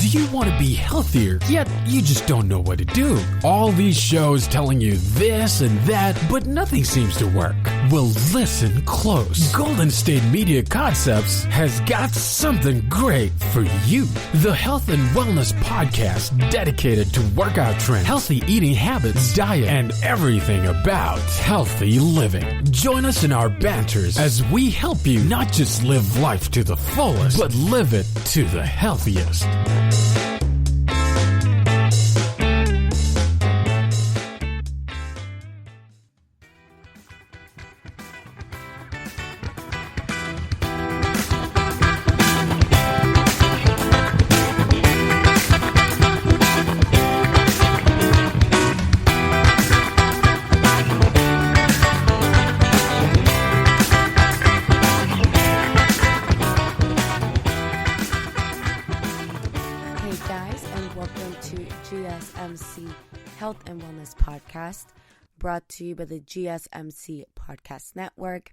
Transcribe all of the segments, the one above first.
Do you want to be healthier, yet you just don't know what to do? All these shows telling you this and that, but nothing seems to work. Well, listen close. Golden State Media Concepts has got something great for you. The Health and Wellness Podcast dedicated to workout trends, healthy eating habits, diet, and everything about healthy living. Join us in our banters as we help you not just live life to the fullest, but live it to the healthiest. GSMC Health and Wellness Podcast, brought to you by the GSMC Podcast Network.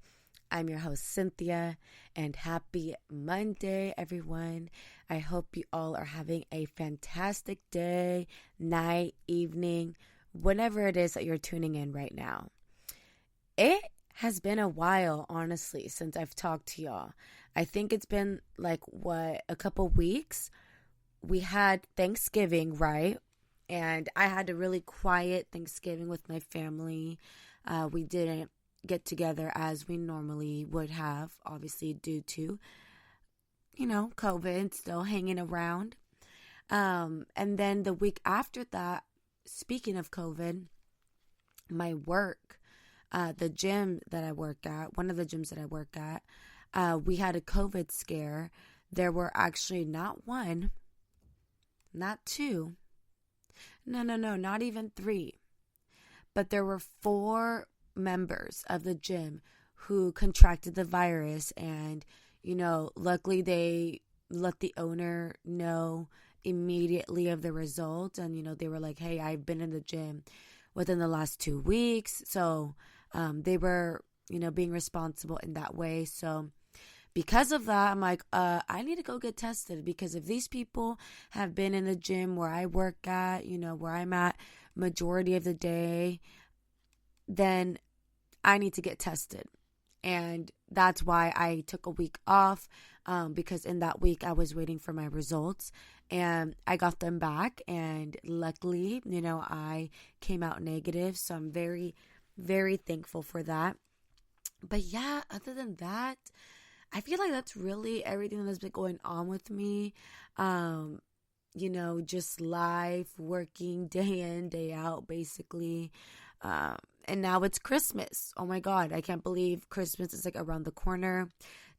I'm your host, Cynthia, and happy Monday, everyone. I hope you all are having a fantastic day, night, evening, whatever it is that you're tuning in right now. It has been a while, honestly, since I've talked to y'all. I think it's been a couple weeks. We had Thanksgiving, right? And I had a really quiet Thanksgiving with my family. We didn't get together as we normally would have, obviously due to, COVID still hanging around. And then the week after that, speaking of COVID, my work, the gym that I work at, one of the gyms that I work at, we had a COVID scare. There were actually not one, not two, not even three, but there were 4 members of the gym who contracted the virus, and, luckily they let the owner know immediately of the result, and, they were like, hey, I've been in the gym within the last 2 weeks, so they were, being responsible in that way, so because of that, I'm like, I need to go get tested, because if these people have been in the gym where I work at, where I'm at majority of the day, then I need to get tested. And that's why I took a week off, because in that week I was waiting for my results, and I got them back, and luckily, I came out negative. So I'm very, very thankful for that. But yeah, other than that, I feel like that's really everything that's been going on with me. Just life, working day in, day out, basically. And now it's Christmas. Oh my God, I can't believe Christmas is around the corner.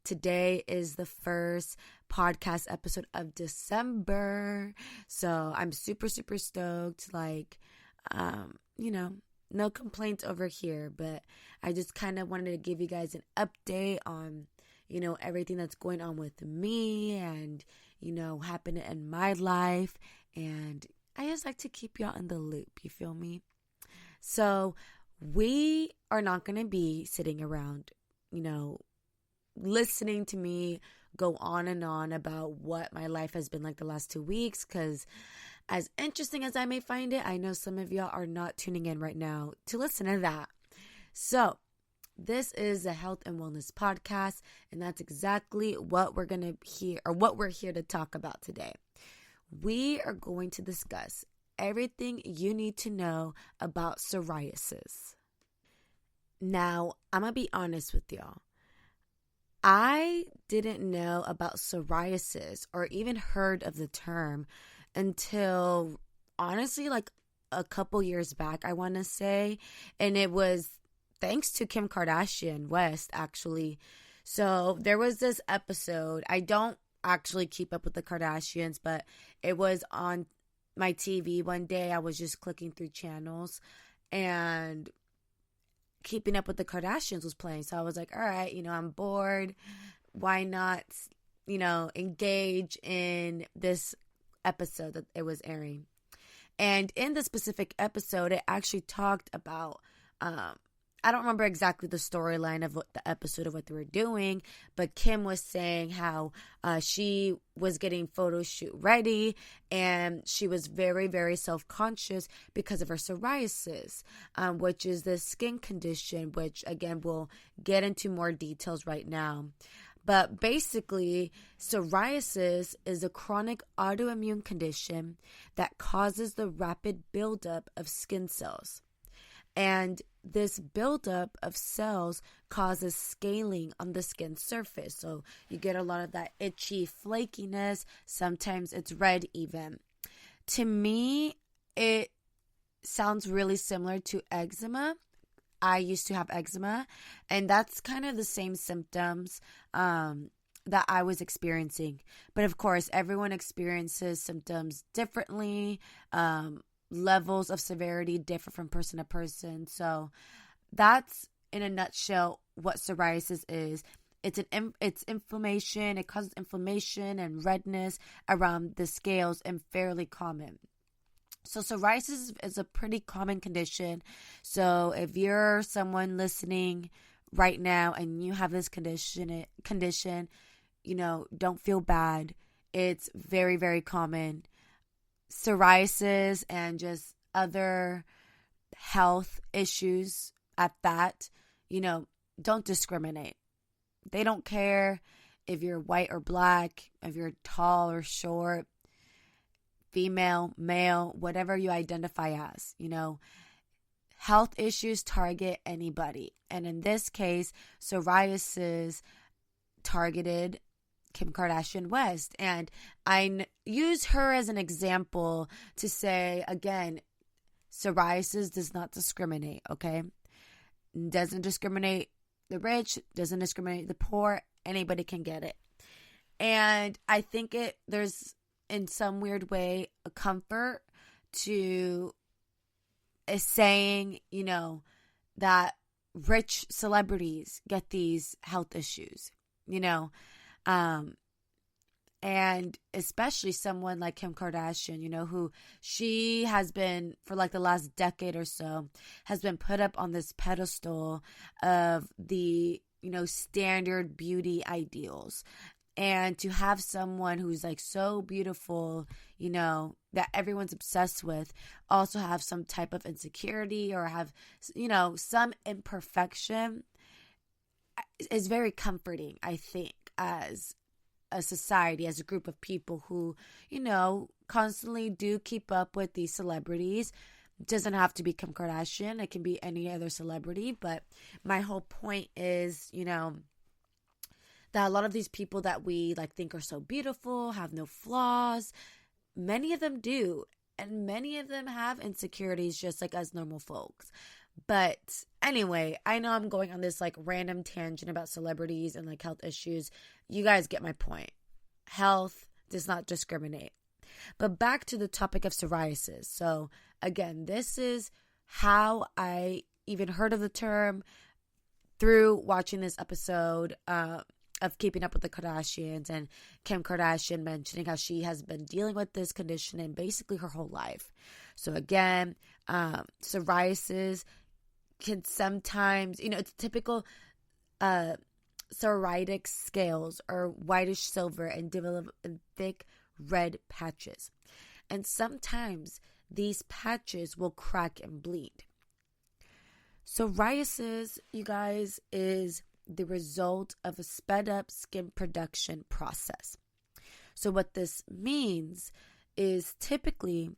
Today is the first podcast episode of December. So I'm super, super stoked. No complaints over here, but I just kind of wanted to give you guys an update on everything that's going on with me and, happening in my life. And I just like to keep y'all in the loop. You feel me? So we are not going to be sitting around, listening to me go on and on about what my life has been like the last 2 weeks. Because as interesting as I may find it, I know some of y'all are not tuning in right now to listen to that. So this is a health and wellness podcast, and that's exactly what we're going to hear, or what we're here to talk about today. We are going to discuss everything you need to know about psoriasis. Now, I'm going to be honest with y'all. I didn't know about psoriasis or even heard of the term until, honestly, a couple years back, I want to say, and it was thanks to Kim Kardashian West, actually. So there was this episode. I don't actually keep up with the Kardashians, but it was on my TV one day. I was just clicking through channels, and Keeping Up with the Kardashians was playing. So I was like, all right, I'm bored. Why not, engage in this episode that it was airing? And in the specific episode, it actually talked about I don't remember exactly the storyline of what the episode of what they were doing, but Kim was saying how she was getting photo shoot ready and she was very, very self-conscious because of her psoriasis, which is this skin condition, which again, we'll get into more details right now. But basically, psoriasis is a chronic autoimmune condition that causes the rapid buildup of skin cells. And this buildup of cells causes scaling on the skin surface. So you get a lot of that itchy flakiness. Sometimes it's red even. To me, it sounds really similar to eczema. I used to have eczema, and that's kind of the same symptoms that I was experiencing. But of course, everyone experiences symptoms differently. Levels of severity differ from person to person. So that's, in a nutshell, what psoriasis is. It's inflammation. It causes inflammation and redness around the scales and fairly common. So psoriasis is a pretty common condition. So if you're someone listening right now and you have this condition, don't feel bad. It's very, very common. Psoriasis and just other health issues at that, don't discriminate. They don't care if you're white or black, if you're tall or short, female, male, whatever you identify as, health issues target anybody. And in this case, psoriasis targeted Kim Kardashian West. And I use her as an example to say, again, psoriasis does not discriminate, okay? Doesn't discriminate the rich, doesn't discriminate the poor. Anybody can get it. And I think there's, in some weird way, a comfort to saying, that rich celebrities get these health issues, and especially someone like Kim Kardashian, who she has been, for like the last decade or so, has been put up on this pedestal of the, standard beauty ideals. And to have someone who's like so beautiful, that everyone's obsessed with, also have some type of insecurity or have, some imperfection is very comforting, I think, as a society, as a group of people who, constantly do keep up with these celebrities. It doesn't have to be Kim Kardashian. It can be any other celebrity. But my whole point is, that a lot of these people that we think are so beautiful, have no flaws, many of them do. And many of them have insecurities just like us normal folks. But anyway, I know I'm going on this random tangent about celebrities and health issues. You guys get my point. Health does not discriminate. But back to the topic of psoriasis. So again, this is how I even heard of the term through watching this episode of Keeping Up with the Kardashians, and Kim Kardashian mentioning how she has been dealing with this condition in basically her whole life. So again, psoriasis can sometimes, it's typical psoriatic scales are whitish silver and develop in thick red patches. And sometimes these patches will crack and bleed. Psoriasis, you guys, is the result of a sped up skin production process. So what this means is typically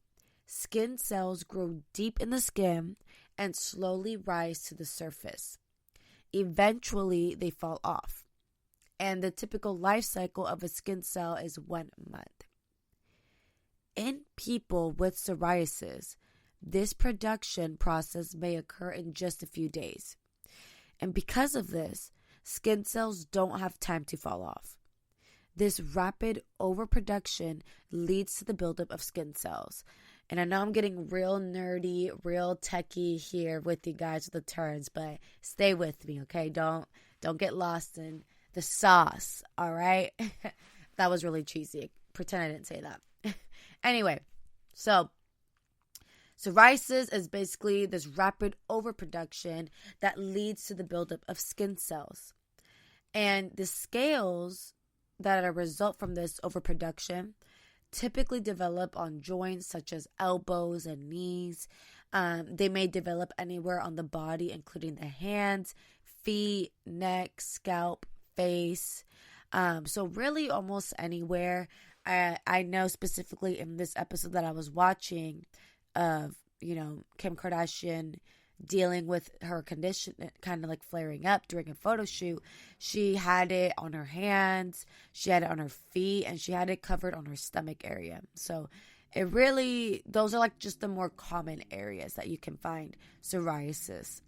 skin cells grow deep in the skin and slowly rise to the surface. Eventually, they fall off. And the typical life cycle of a skin cell is 1 month. In people with psoriasis, this production process may occur in just a few days. And because of this, skin cells don't have time to fall off. This rapid overproduction leads to the buildup of skin cells. And I know I'm getting real nerdy, real techie here with you guys with the terms, but stay with me, okay? Don't get lost in the sauce, all right? That was really cheesy. Pretend I didn't say that. Anyway, so Psoriasis is basically this rapid overproduction that leads to the buildup of skin cells. And the scales that are a result from this overproduction typically develop on joints such as elbows and knees. They may develop anywhere on the body, including the hands, feet, neck, scalp, face. So really almost anywhere. I know specifically in this episode that I was watching of, Kim Kardashian dealing with her condition kind of like flaring up during a photo shoot. She had it on her hands, she had it on her feet, and she had it covered on her stomach area. So those are like just the more common areas that you can find psoriasis.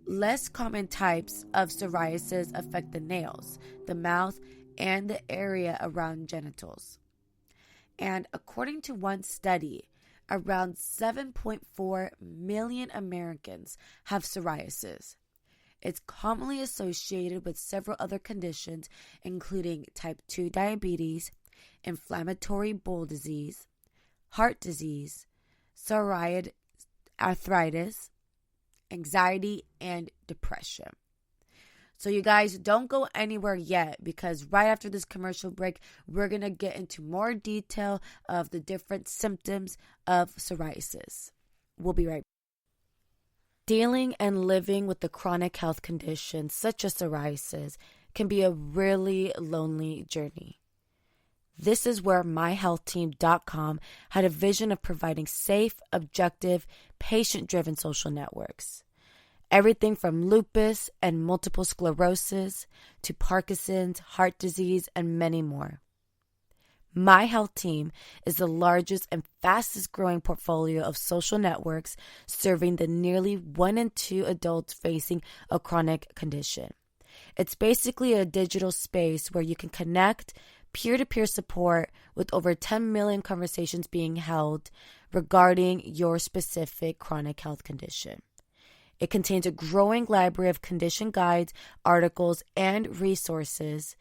Less common types of psoriasis affect the nails, the mouth, and the area around genitals. And according to one study, around 7.4 million Americans have psoriasis. It's commonly associated with several other conditions, including type 2 diabetes, inflammatory bowel disease, heart disease, psoriatic arthritis, anxiety, and depression. So you guys don't go anywhere yet, because right after this commercial break, we're going to get into more detail of the different symptoms of psoriasis. We'll be right back. Dealing and living with the chronic health conditions such as psoriasis can be a really lonely journey. This is where myhealthteam.com had a vision of providing safe, objective, patient-driven social networks. Everything from lupus and multiple sclerosis to Parkinson's, heart disease, and many more. My Health Team is the largest and fastest growing portfolio of social networks serving the nearly 1 in 2 adults facing a chronic condition. It's basically a digital space where you can connect peer-to-peer support with over 10 million conversations being held regarding your specific chronic health condition. It contains a growing library of condition guides, articles, and resources,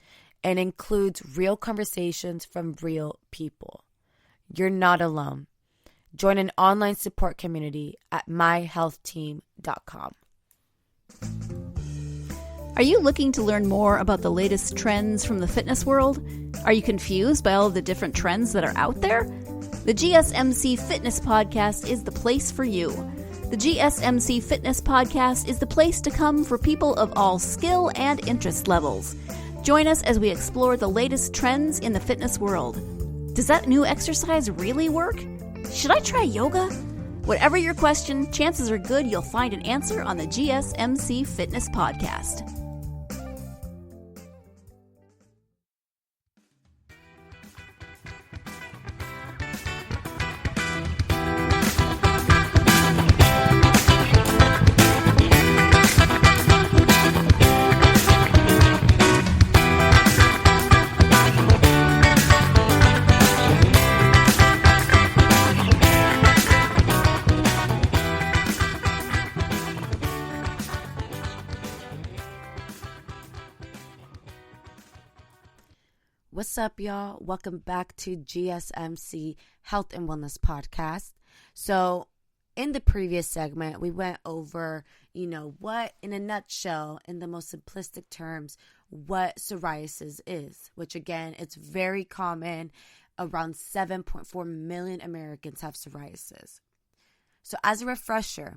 and includes real conversations from real people. You're not alone. Join an online support community at myhealthteam.com. Are you looking to learn more about the latest trends from the fitness world? Are you confused by all of the different trends that are out there? The GSMC Fitness Podcast is the place for you. The GSMC Fitness Podcast is the place to come for people of all skill and interest levels. Join us as we explore the latest trends in the fitness world. Does that new exercise really work? Should I try yoga? Whatever your question, chances are good you'll find an answer on the GSMC Fitness Podcast. What's up, y'all? Welcome back to GSMC Health and Wellness Podcast. So in the previous segment, we went over, what, in a nutshell, in the most simplistic terms, what psoriasis is, which again, it's very common. Around 7.4 million Americans have psoriasis. So as a refresher,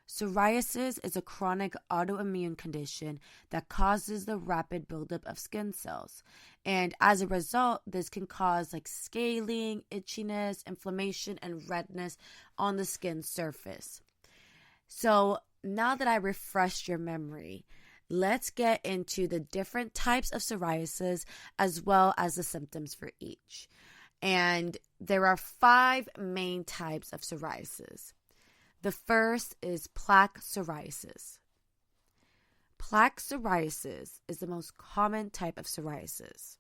psoriasis is a chronic autoimmune condition that causes the rapid buildup of skin cells. And as a result, this can cause scaling, itchiness, inflammation, and redness on the skin surface. So now that I refreshed your memory, let's get into the different types of psoriasis as well as the symptoms for each. And there are 5 main types of psoriasis. The first is plaque psoriasis. Plaque psoriasis is the most common type of psoriasis.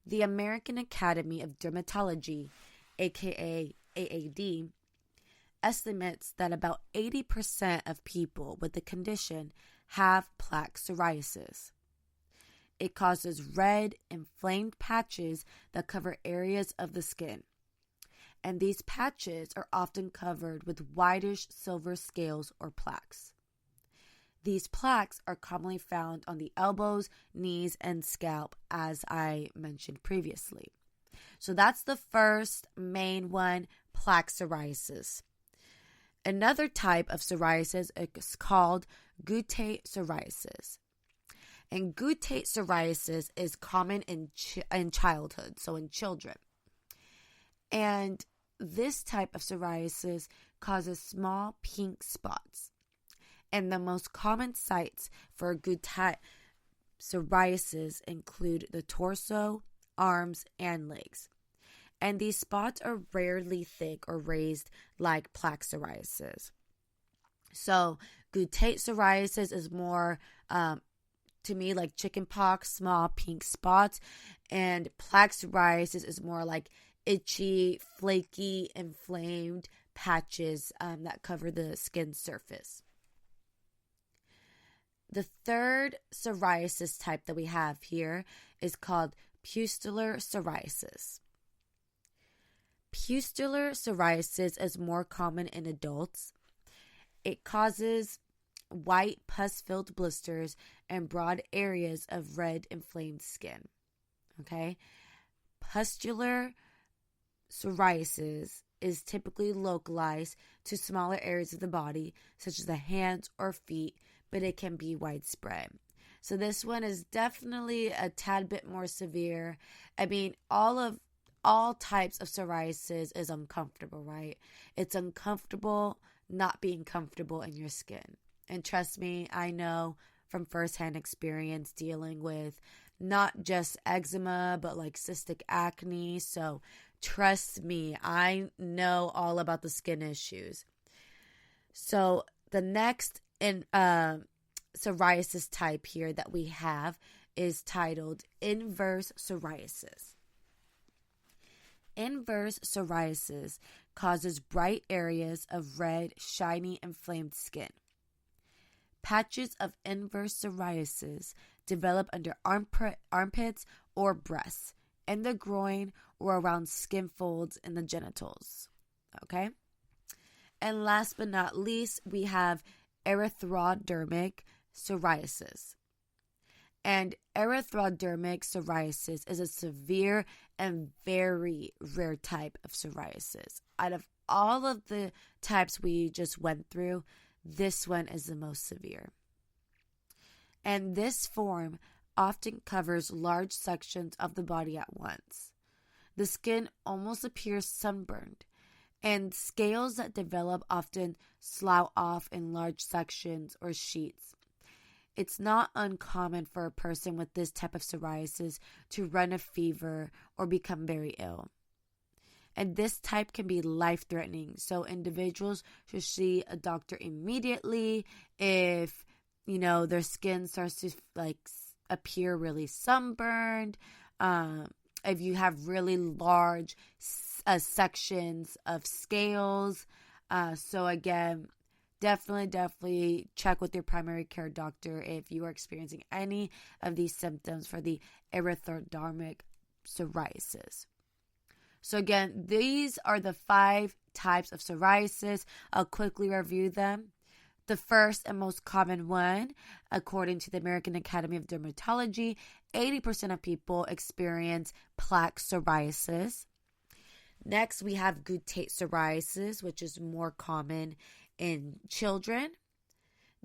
The American Academy of Dermatology, aka AAD, estimates that about 80% of people with the condition have plaque psoriasis. It causes red, inflamed patches that cover areas of the skin. and these patches are often covered with whitish silver scales or plaques. These plaques are commonly found on the elbows, knees, and scalp, as I mentioned previously. So that's the first main one, plaque psoriasis. Another type of psoriasis is called guttate psoriasis. And guttate psoriasis is common in childhood, so in children. And this type of psoriasis causes small pink spots. And the most common sites for guttate psoriasis include the torso, arms, and legs. And these spots are rarely thick or raised like plaque psoriasis. So guttate psoriasis is more, to me, like chickenpox, small pink spots. And plaque psoriasis is more like itchy, flaky, inflamed patches that cover the skin surface. The third psoriasis type that we have here is called pustular psoriasis. Pustular psoriasis is more common in adults. It causes white pus-filled blisters and broad areas of red inflamed skin. Okay? Pustular psoriasis is typically localized to smaller areas of the body, such as the hands or feet, but it can be widespread. So this one is definitely a tad bit more severe. I mean, all types of psoriasis is uncomfortable, right? It's uncomfortable not being comfortable in your skin. And trust me, I know from firsthand experience dealing with not just eczema, but like cystic acne. So trust me, I know all about the skin issues. So the next psoriasis type here that we have is titled inverse psoriasis. Inverse psoriasis causes bright areas of red, shiny, inflamed skin. Patches of inverse psoriasis develop under armpits or breasts, in the groin, or around skin folds in the genitals. Okay? And last but not least, we have erythrodermic psoriasis. And erythrodermic psoriasis is a severe and very rare type of psoriasis. Out of all of the types we just went through, this one is the most severe. And this form often covers large sections of the body at once. The skin almost appears sunburned, and scales that develop often slough off in large sections or sheets. It's not uncommon for a person with this type of psoriasis to run a fever or become very ill. And this type can be life-threatening, so individuals should see a doctor immediately if, their skin starts to appear really sunburned, if you have really large sections of scales. So again, definitely check with your primary care doctor if you are experiencing any of these symptoms for the erythrodermic psoriasis. So again, these are the 5 types of psoriasis. I'll quickly review them. The first and most common one, according to the American Academy of Dermatology, 80% of people experience plaque psoriasis. Next, we have guttate psoriasis, which is more common in children.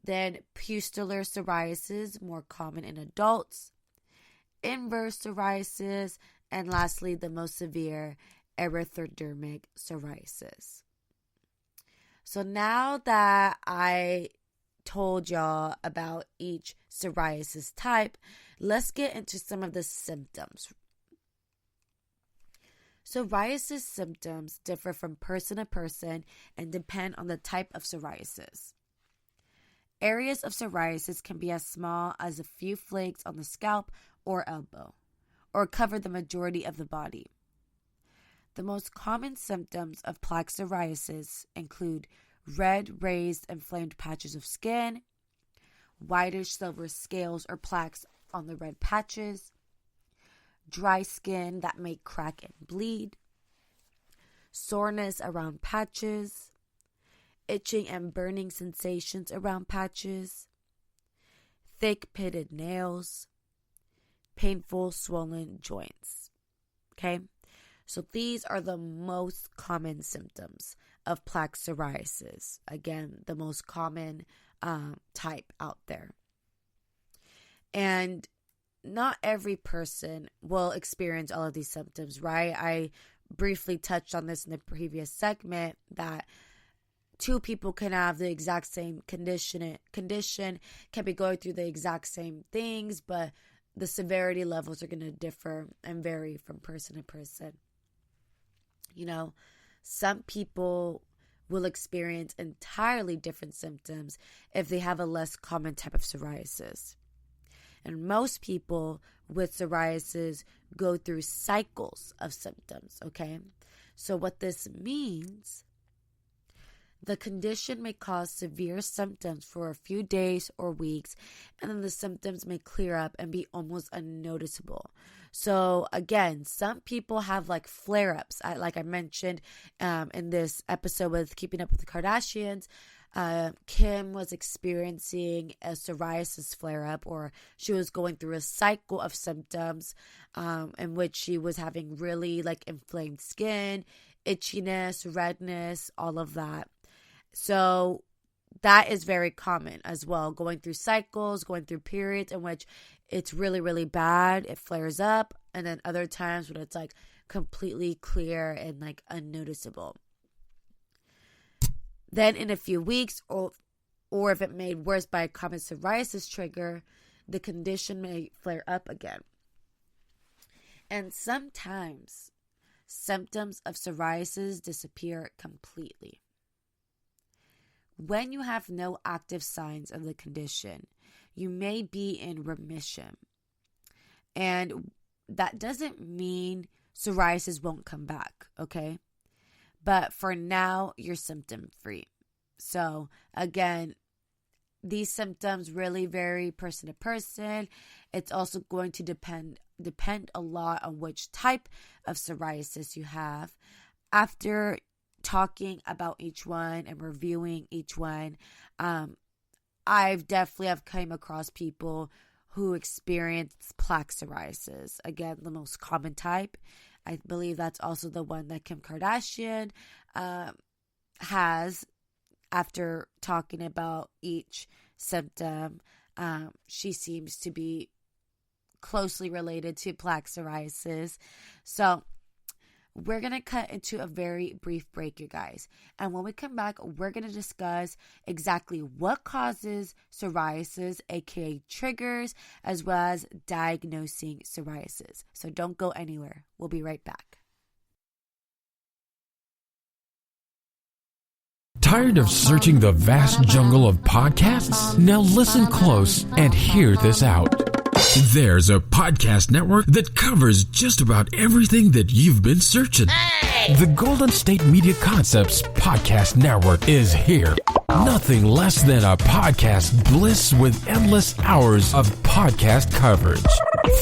Then pustular psoriasis, more common in adults. Inverse psoriasis, and lastly, the most severe, erythrodermic psoriasis. So now that I told y'all about each psoriasis type, let's get into some of the symptoms. Psoriasis symptoms differ from person to person and depend on the type of psoriasis. Areas of psoriasis can be as small as a few flakes on the scalp or elbow, or cover the majority of the body. The most common symptoms of plaque psoriasis include red, raised, inflamed patches of skin, whitish silver scales or plaques on the red patches, dry skin that may crack and bleed, soreness around patches, itching and burning sensations around patches, thick pitted nails, painful swollen joints. Okay, so these are the most common symptoms of plaque psoriasis. Again, the most common type out there. And not every person will experience all of these symptoms, right? I briefly touched on this in the previous segment that two people can have the exact same condition, can be going through the exact same things, but the severity levels are going to differ and vary from person to person. You know, some people will experience entirely different symptoms if they have a less common type of psoriasis. And most people with psoriasis go through cycles of symptoms, okay? So what this means, the condition may cause severe symptoms for a few days or weeks, and then the symptoms may clear up and be almost unnoticeable. So again, some people have like flare-ups. Like I mentioned in this episode with Keeping Up with the Kardashians, Kim was experiencing a psoriasis flare-up, or she was going through a cycle of symptoms in which she was having really like inflamed skin, itchiness, redness, all of that. So that is very common as well, going through cycles, going through periods in which it's really, really bad, it flares up, and then other times when it's like completely clear and like unnoticeable. Then in a few weeks, or if it made worse by a common psoriasis trigger, the condition may flare up again. And sometimes symptoms of psoriasis disappear completely. When you have no active signs of the condition, you may be in remission. And that doesn't mean psoriasis won't come back, okay? But for now, you're symptom-free. So again, these symptoms really vary person to person. It's also going to depend a lot on which type of psoriasis you have. After talking about each one and reviewing each one, I've definitely have come across people who experience plaque psoriasis. Again, the most common type. I believe that's also the one that Kim Kardashian has. After talking about each symptom, she seems to be closely related to plaque psoriasis. So we're going to cut into a very brief break, you guys. And when we come back, we're going to discuss exactly what causes psoriasis, aka triggers, as well as diagnosing psoriasis. So don't go anywhere. We'll be right back. Tired of searching the vast jungle of podcasts? Now listen close and hear this out. There's a podcast network that covers just about everything that you've been searching. Hey! The Golden State Media Concepts Podcast Network is here. Nothing less than a podcast bliss with endless hours of podcast coverage.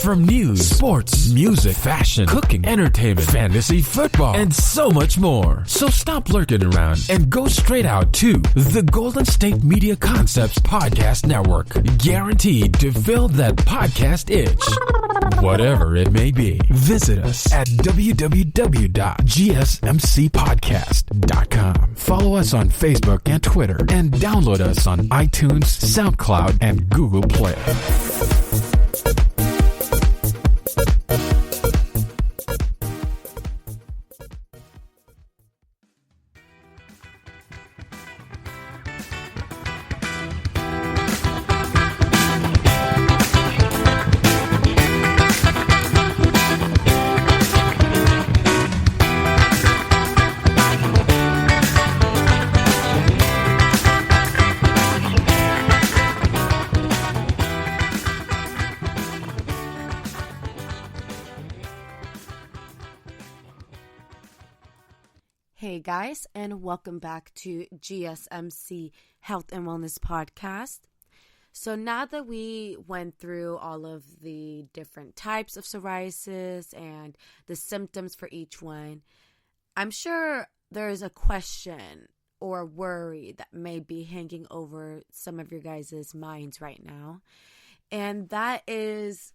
From news, sports, music, fashion, cooking, entertainment, fantasy, football, and so much more. So stop lurking around and go straight out to the Golden State Media Concepts Podcast Network. Guaranteed to fill that podcast itch. Whatever it may be. Visit us at www.gsmcpodcast.com. Follow us on Facebook and Twitter, and download us on iTunes, SoundCloud, and Google Play. Hey guys, and welcome back to GSMC Health and Wellness Podcast. So now that we went through all of the different types of psoriasis and the symptoms for each one, I'm sure there's a question or worry that may be hanging over some of your guys' minds right now. And that is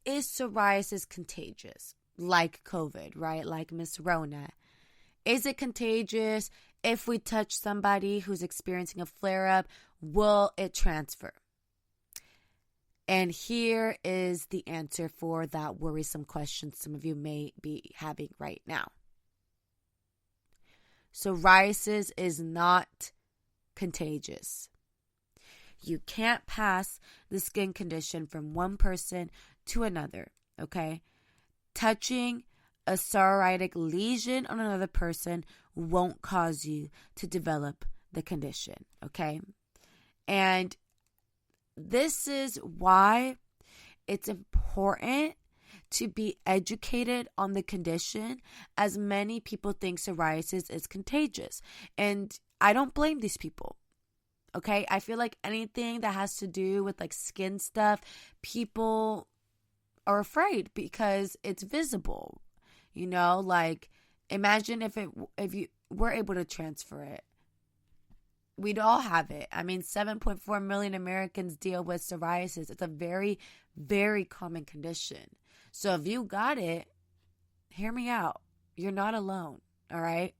psoriasis contagious? Like COVID, right? Like Miss Rona. Is it contagious? If we touch somebody who's experiencing a flare-up, will it transfer? And here is the answer for that worrisome question some of you may be having right now. Psoriasis is not contagious. You can't pass the skin condition from one person to another, okay? Touching a psoriatic lesion on another person won't cause you to develop the condition, okay? And this is why it's important to be educated on the condition, as many people think psoriasis is contagious. And I don't blame these people. Okay, I feel like anything that has to do with like skin stuff, people are afraid because it's visible. You know, like imagine if you were able to transfer it. We'd all have it. I mean, 7.4 million Americans deal with psoriasis. It's a very, very common condition. So if you got it, hear me out. You're not alone, all right?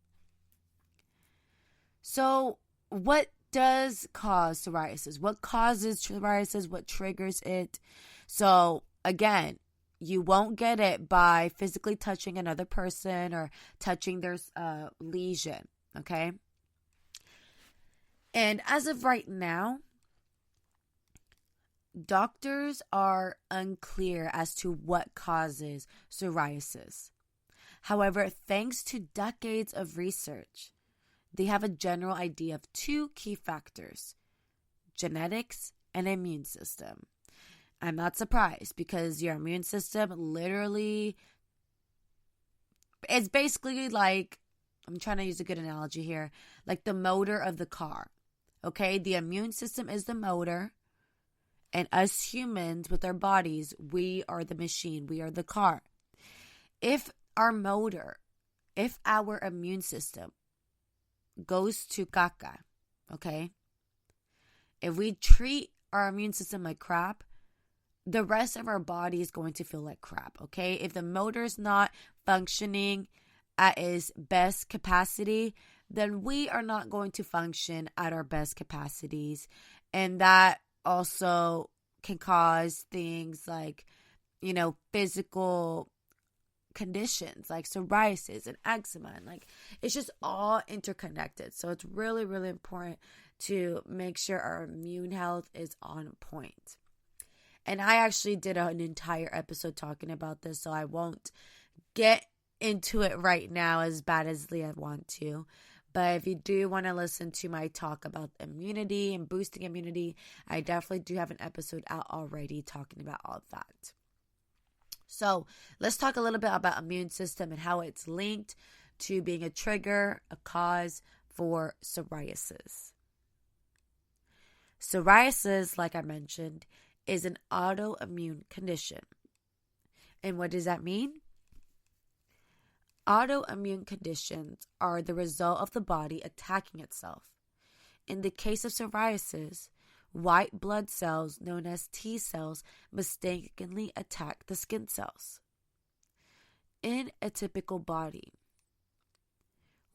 So what does cause psoriasis? What causes psoriasis? What triggers it? So again, you won't get it by physically touching another person or touching their lesion, okay? And as of right now, doctors are unclear as to what causes psoriasis. However, thanks to decades of research, they have a general idea of two key factors: genetics and immune system. I'm not surprised because your immune system literally is basically like, I'm trying to use a good analogy here, like the motor of the car. Okay, the immune system is the motor, and us humans with our bodies, we are the machine, we are the car. If our immune system goes to caca, okay, if we treat our immune system like crap, the rest of our body is going to feel like crap, okay? If the motor's not functioning at its best capacity, then we are not going to function at our best capacities. And that also can cause things like, physical conditions like psoriasis and eczema. And like, it's just all interconnected. So it's really, really important to make sure our immune health is on point. And I actually did an entire episode talking about this, so I won't get into it right now as bad as I want to. But if you do want to listen to my talk about immunity and boosting immunity, I definitely do have an episode out already talking about all of that. So let's talk a little bit about immune system and how it's linked to being a trigger, a cause for psoriasis. Psoriasis, like I mentioned, is an autoimmune condition. And what does that mean? Autoimmune conditions are the result of the body attacking itself. In the case of psoriasis, white blood cells known as T cells mistakenly attack the skin cells. In a typical body,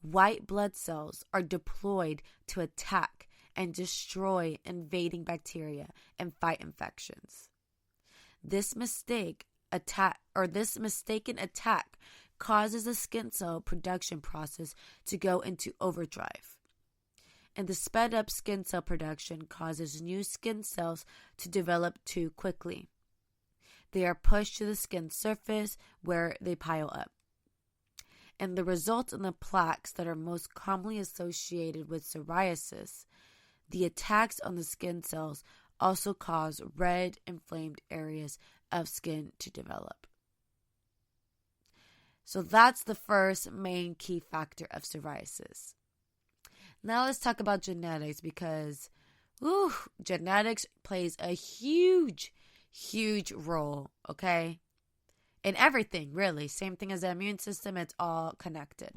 white blood cells are deployed to attack and destroy invading bacteria and fight infections. This mistaken attack causes the skin cell production process to go into overdrive. And the sped up skin cell production causes new skin cells to develop too quickly. They are pushed to the skin surface where they pile up. And the result in the plaques that are most commonly associated with psoriasis, the attacks on the skin cells also cause red, inflamed areas of skin to develop. So that's the first main key factor of psoriasis. Now let's talk about genetics because genetics plays a huge, huge role, okay? In everything, really. Same thing as the immune system, it's all connected.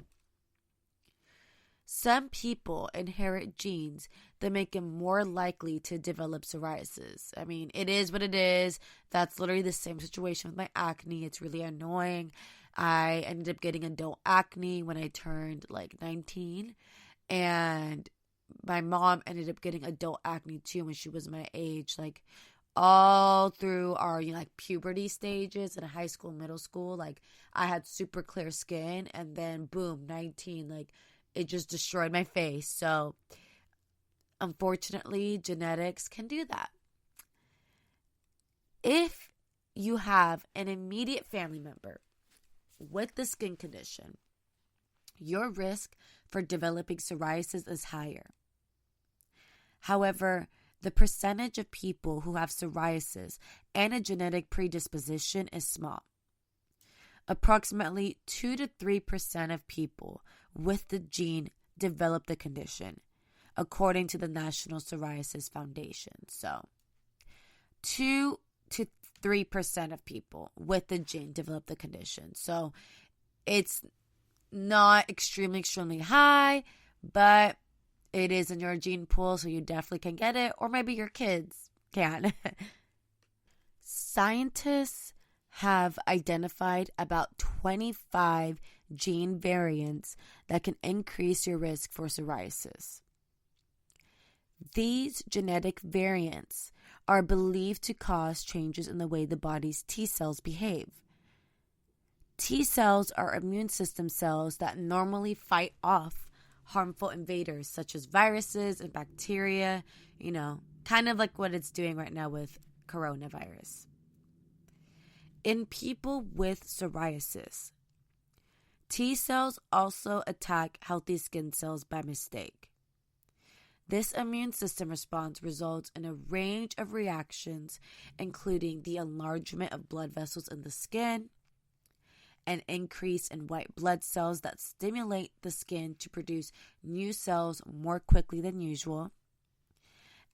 Some people inherit genes that make them more likely to develop psoriasis. I mean, it is what it is. That's literally the same situation with my acne. It's really annoying. I ended up getting adult acne when I turned like 19. And my mom ended up getting adult acne too when she was my age. Like all through our like puberty stages in high school, middle school. Like I had super clear skin, and then boom, 19, like it just destroyed my face. So unfortunately, genetics can do that. If you have an immediate family member with the skin condition, your risk for developing psoriasis is higher. However, the percentage of people who have psoriasis and a genetic predisposition is small. Approximately 2 to 3% of people with the gene develop the condition, according to the National Psoriasis Foundation. So, 2 to 3% of people with the gene develop the condition. So, it's not extremely high, but it is in your gene pool, so you definitely can get it, or maybe your kids can. Scientists have identified about 25 gene variants that can increase your risk for psoriasis. These genetic variants are believed to cause changes in the way the body's T cells behave. T cells are immune system cells that normally fight off harmful invaders such as viruses and bacteria, kind of like what it's doing right now with coronavirus. In people with psoriasis, T cells also attack healthy skin cells by mistake. This immune system response results in a range of reactions, including the enlargement of blood vessels in the skin, an increase in white blood cells that stimulate the skin to produce new cells more quickly than usual,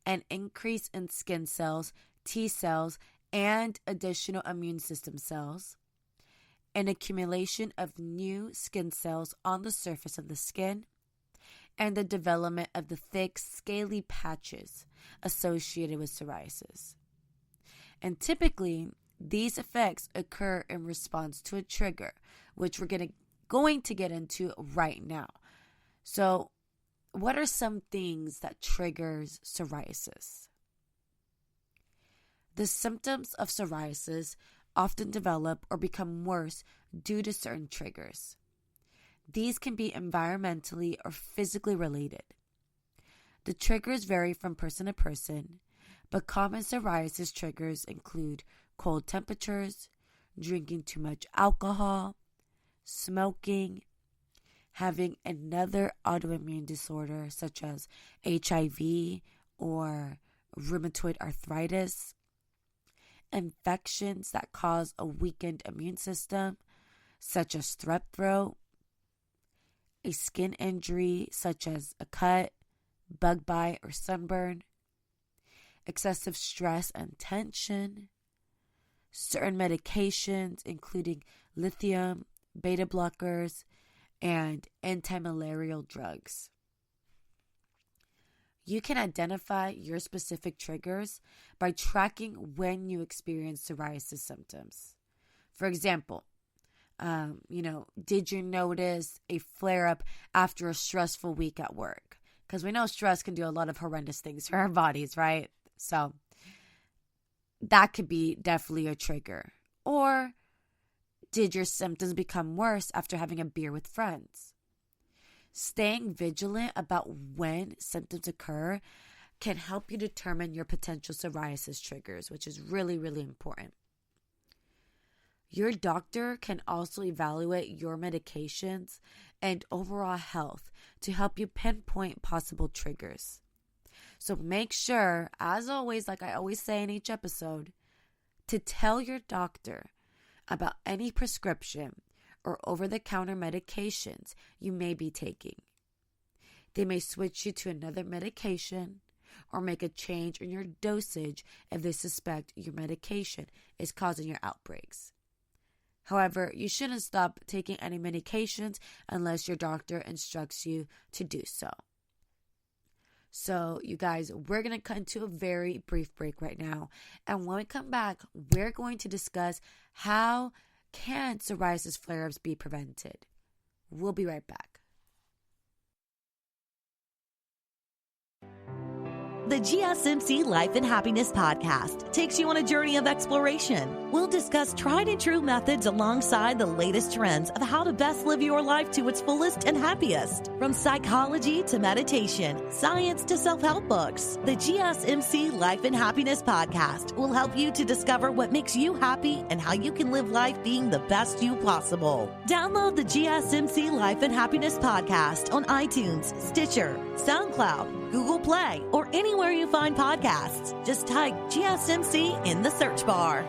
an increase in skin cells, T cells, and additional immune system cells, an accumulation of new skin cells on the surface of the skin, and the development of the thick, scaly patches associated with psoriasis. And typically, these effects occur in response to a trigger, which we're going to get into right now. So, what are some things that triggers psoriasis? The symptoms of psoriasis often develop or become worse due to certain triggers. These can be environmentally or physically related. The triggers vary from person to person, but common psoriasis triggers include cold temperatures, drinking too much alcohol, smoking, having another autoimmune disorder such as HIV or rheumatoid arthritis, infections that cause a weakened immune system such as strep throat, a skin injury such as a cut, bug bite, or sunburn, excessive stress and tension, certain medications including lithium, beta blockers, and anti-malarial drugs. You can identify your specific triggers by tracking when you experience psoriasis symptoms. For example, did you notice a flare-up after a stressful week at work? Because we know stress can do a lot of horrendous things for our bodies, right? So that could be definitely a trigger. Or did your symptoms become worse after having a beer with friends? Staying vigilant about when symptoms occur can help you determine your potential psoriasis triggers, which is really, really important. Your doctor can also evaluate your medications and overall health to help you pinpoint possible triggers. So make sure, as always, like I always say in each episode, to tell your doctor about any prescription or over-the-counter medications you may be taking. They may switch you to another medication or make a change in your dosage if they suspect your medication is causing your outbreaks. However, you shouldn't stop taking any medications unless your doctor instructs you to do so. So, you guys, we're going to cut into a very brief break right now. And when we come back, we're going to discuss how can psoriasis flare-ups be prevented. We'll be right back. The GSMC Life and Happiness podcast takes you on a journey of exploration. We'll discuss tried and true methods alongside the latest trends of how to best live your life to its fullest and happiest. From psychology to meditation, science to self-help books, the GSMC Life and Happiness podcast will help you to discover what makes you happy and how you can live life being the best you possible. Download the GSMC Life and Happiness podcast on iTunes, Stitcher, SoundCloud, Google Play, or anywhere you find podcasts. Just type GSMC in the search bar.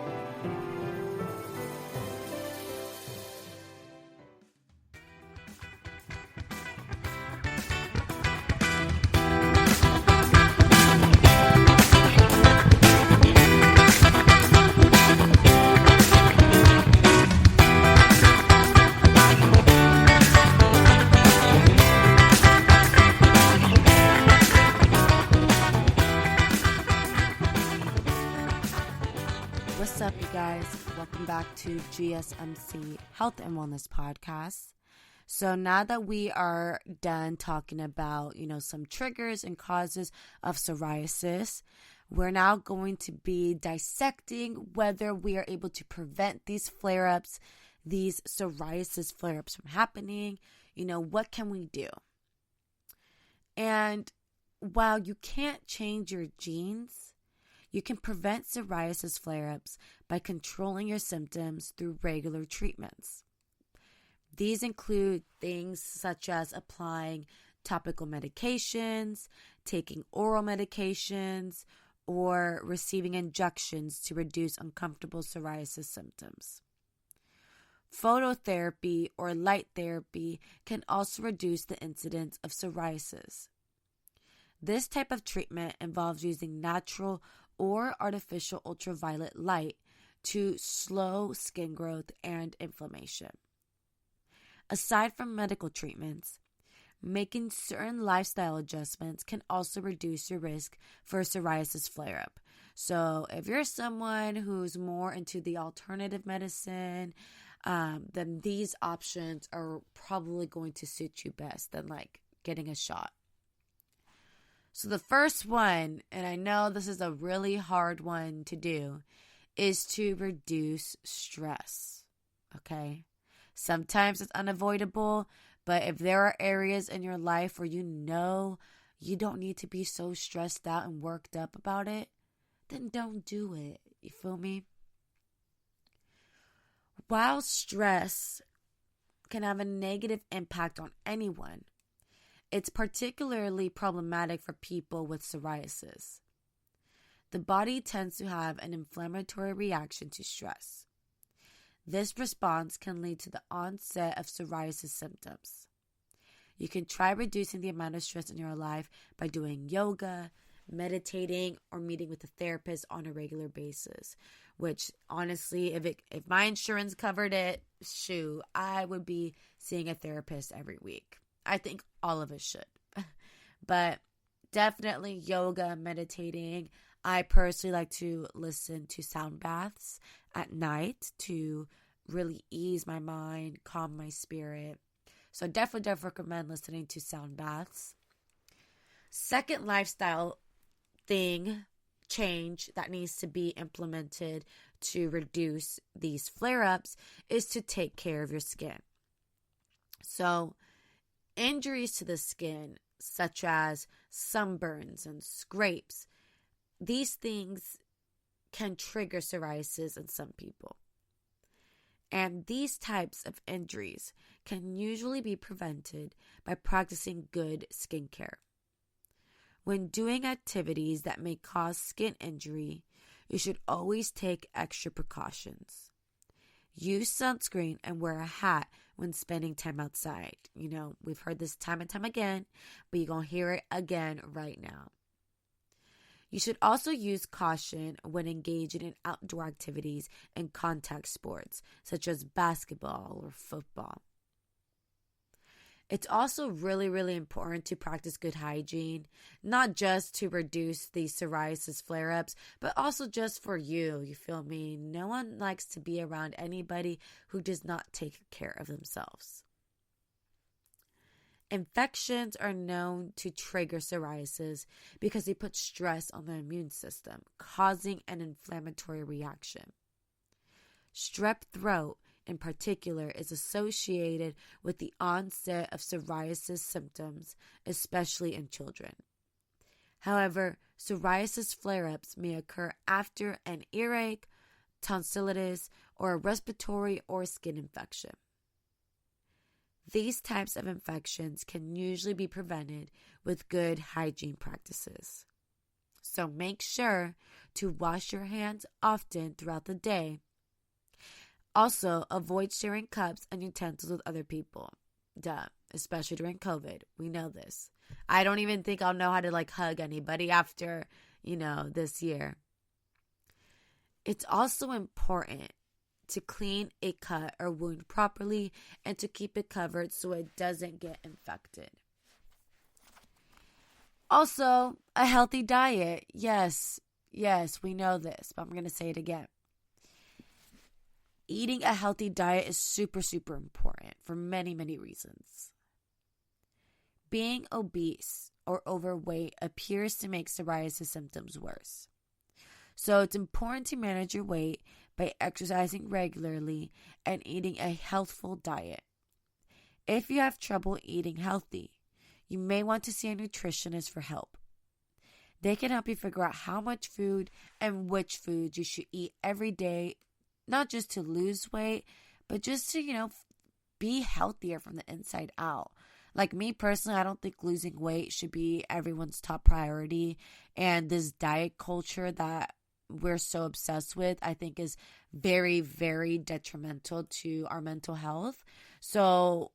What's up, you guys? Welcome back to GSMC Health and Wellness Podcast. So now that we are done talking about, some triggers and causes of psoriasis, we're now going to be dissecting whether we are able to prevent these flare-ups, these psoriasis flare-ups from happening. What can we do? And while you can't change your genes, you can prevent psoriasis flare-ups by controlling your symptoms through regular treatments. These include things such as applying topical medications, taking oral medications, or receiving injections to reduce uncomfortable psoriasis symptoms. Phototherapy or light therapy can also reduce the incidence of psoriasis. This type of treatment involves using natural or artificial ultraviolet light to slow skin growth and inflammation. Aside from medical treatments, making certain lifestyle adjustments can also reduce your risk for a psoriasis flare-up. So if you're someone who's more into the alternative medicine, then these options are probably going to suit you best than getting a shot. So the first one, and I know this is a really hard one to do, is to reduce stress, okay? Sometimes it's unavoidable, but if there are areas in your life where you don't need to be so stressed out and worked up about it, then don't do it. You feel me? While stress can have a negative impact on anyone, it's particularly problematic for people with psoriasis. The body tends to have an inflammatory reaction to stress. This response can lead to the onset of psoriasis symptoms. You can try reducing the amount of stress in your life by doing yoga, meditating, or meeting with a therapist on a regular basis, which honestly, if my insurance covered it, I would be seeing a therapist every week. I think all of us should. But definitely yoga, meditating. I personally like to listen to sound baths at night to really ease my mind, calm my spirit. So definitely recommend listening to sound baths. Second lifestyle change that needs to be implemented to reduce these flare-ups is to take care of your skin. So injuries to the skin, such as sunburns and scrapes, these things can trigger psoriasis in some people. And these types of injuries can usually be prevented by practicing good skincare. When doing activities that may cause skin injury, you should always take extra precautions. Use sunscreen and wear a hat when spending time outside. We've heard this time and time again, but you're going to hear it again right now. You should also use caution when engaging in outdoor activities and contact sports, such as basketball or football. It's also really, really important to practice good hygiene, not just to reduce the psoriasis flare-ups, but also just for you. You feel me? No one likes to be around anybody who does not take care of themselves. Infections are known to trigger psoriasis because they put stress on the immune system, causing an inflammatory reaction. Strep throat, in particular, is associated with the onset of psoriasis symptoms, especially in children. However, psoriasis flare-ups may occur after an earache, tonsillitis, or a respiratory or skin infection. These types of infections can usually be prevented with good hygiene practices. So make sure to wash your hands often throughout the day. Also, avoid sharing cups and utensils with other people. Duh, especially during COVID. We know this. I don't even think I'll know how to hug anybody after, this year. It's also important to clean a cut or wound properly and to keep it covered so it doesn't get infected. Also, a healthy diet. Yes, we know this, but I'm going to say it again. Eating a healthy diet is super, super important for many, many reasons. Being obese or overweight appears to make psoriasis symptoms worse. So it's important to manage your weight by exercising regularly and eating a healthful diet. If you have trouble eating healthy, you may want to see a nutritionist for help. They can help you figure out how much food and which foods you should eat every day, not just to lose weight, but just to, be healthier from the inside out. Like me personally, I don't think losing weight should be everyone's top priority. And this diet culture that we're so obsessed with, I think is very, very detrimental to our mental health. So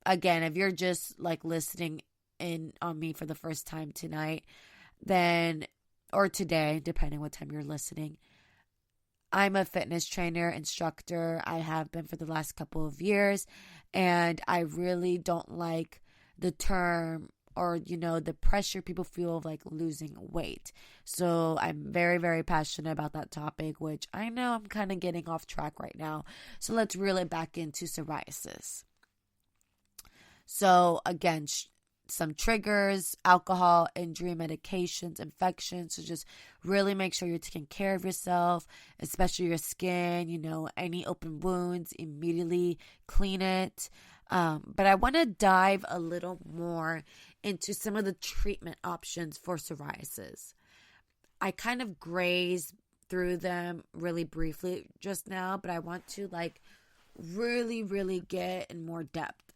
again, if you're just listening in on me for the first time tonight, or today, depending what time you're listening, I'm a fitness trainer, instructor. I have been for the last couple of years, and I really don't like the term or, the pressure people feel of losing weight. So I'm very, very passionate about that topic, which I know I'm kind of getting off track right now. So let's reel it back into psoriasis. So again, some triggers: alcohol, injury, medications, infections. So just really make sure you're taking care of yourself, especially your skin. Any open wounds, immediately clean it. But I want to dive a little more into some of the treatment options for psoriasis. I kind of grazed through them really briefly just now, but I want to really, really get in more depth.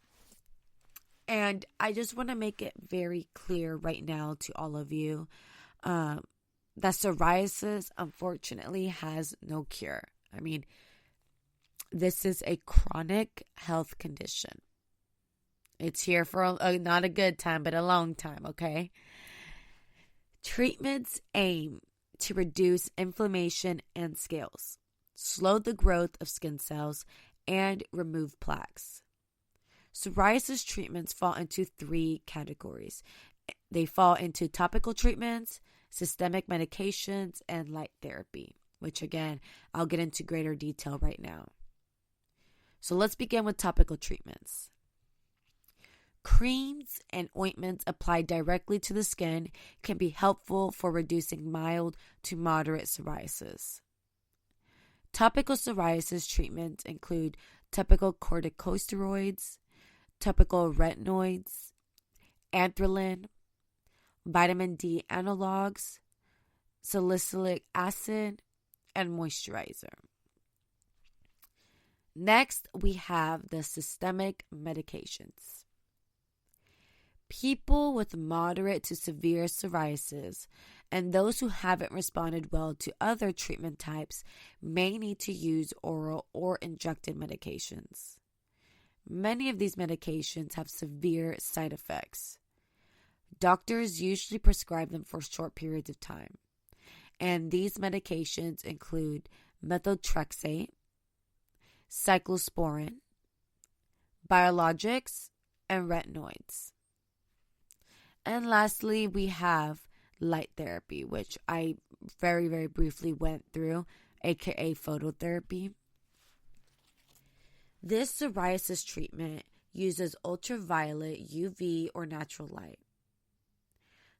And I just want to make it very clear right now to all of you that psoriasis, unfortunately, has no cure. I mean, this is a chronic health condition. It's here for not a good time, but a long time, okay? Treatments aim to reduce inflammation and scales, slow the growth of skin cells, and remove plaques. Psoriasis treatments fall into 3 categories. They fall into topical treatments, systemic medications, and light therapy, which again, I'll get into greater detail right now. So let's begin with topical treatments. Creams and ointments applied directly to the skin can be helpful for reducing mild to moderate psoriasis. Topical psoriasis treatments include topical corticosteroids, topical retinoids, anthralin, vitamin D analogs, salicylic acid, and moisturizer. Next, we have the systemic medications. People with moderate to severe psoriasis and those who haven't responded well to other treatment types may need to use oral or injected medications. Many of these medications have severe side effects. Doctors usually prescribe them for short periods of time. And these medications include methotrexate, cyclosporin, biologics, and retinoids. And lastly, we have light therapy, which I very, very briefly went through, aka phototherapy. This psoriasis treatment uses ultraviolet, UV, or natural light.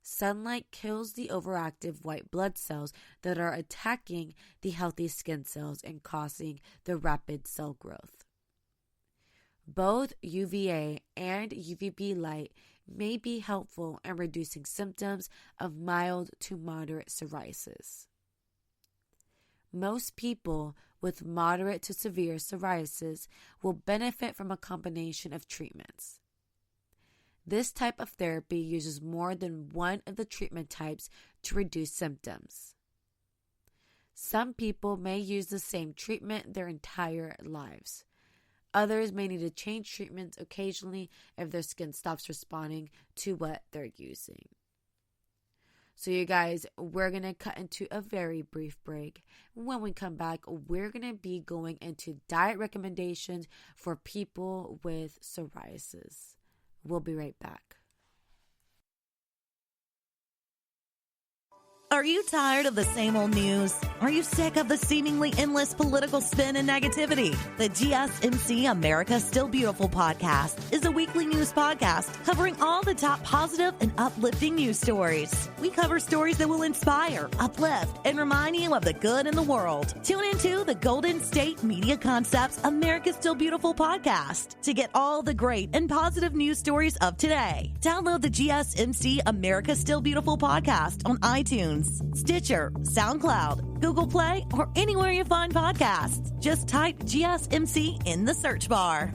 Sunlight kills the overactive white blood cells that are attacking the healthy skin cells and causing the rapid cell growth. Both UVA and UVB light may be helpful in reducing symptoms of mild to moderate psoriasis. Most people with moderate to severe psoriasis will benefit from a combination of treatments. This type of therapy uses more than one of the treatment types to reduce symptoms. Some people may use the same treatment their entire lives. Others may need to change treatments occasionally if their skin stops responding to what they're using. So you guys, we're going to cut into a very brief break. When we come back, we're going to be going into diet recommendations for people with psoriasis. We'll be right back. Are you tired of the same old news? Are you sick of the seemingly endless political spin and negativity? The GSMC America Still Beautiful podcast is a weekly news podcast covering all the top positive and uplifting news stories. We cover stories that will inspire, uplift, and remind you of the good in the world. Tune into the Golden State Media Concepts America Still Beautiful podcast to get all the great and positive news stories of today. Download the GSMC America Still Beautiful podcast on iTunes, Stitcher, SoundCloud, Google Play, or anywhere you find podcasts. Just type GSMC in the search bar.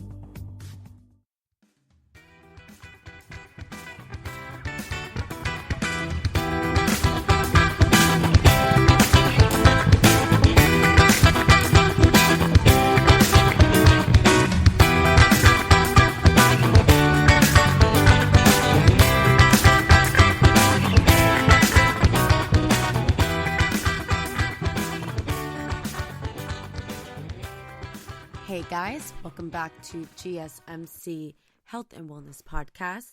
Hey guys, welcome back to GSMC Health and Wellness Podcast.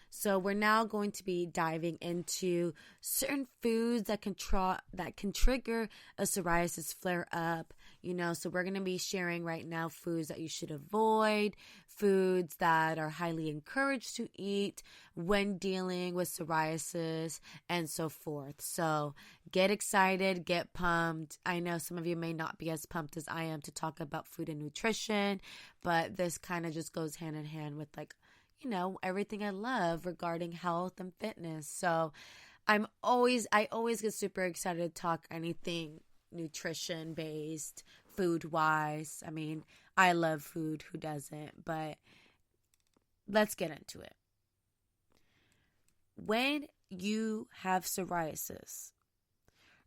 So we're now going to be diving into certain foods that can trigger a psoriasis flare up. So we're going to be sharing right now foods that you should avoid, foods that are highly encouraged to eat when dealing with psoriasis, and so forth. So get excited, get pumped. I know some of you may not be as pumped as I am to talk about food and nutrition, but this kind of just goes hand in hand with everything I love regarding health and fitness. So I always get super excited to talk anything nutrition based, food wise. I mean, I love food, who doesn't? But let's get into it. When you have psoriasis,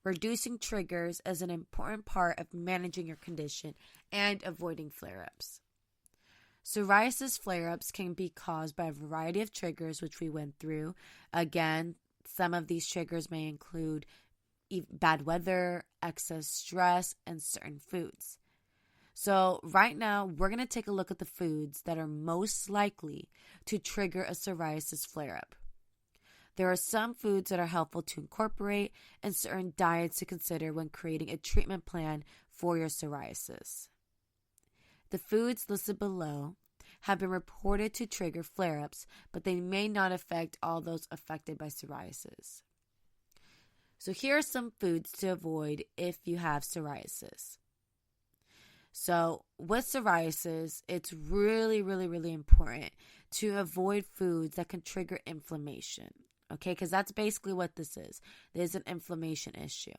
reducing triggers is an important part of managing your condition and avoiding flare-ups. Psoriasis flare-ups can be caused by a variety of triggers, which we went through. Again, some of these triggers may include bad weather, excess stress, and certain foods. So right now, we're going to take a look at the foods that are most likely to trigger a psoriasis flare-up. There are some foods that are helpful to incorporate and certain diets to consider when creating a treatment plan for your psoriasis. The foods listed below have been reported to trigger flare-ups, but they may not affect all those affected by psoriasis. So here are some foods to avoid if you have psoriasis. So with psoriasis, it's really, really, really important to avoid foods that can trigger inflammation. Okay, because that's basically what this is. There's an inflammation issue.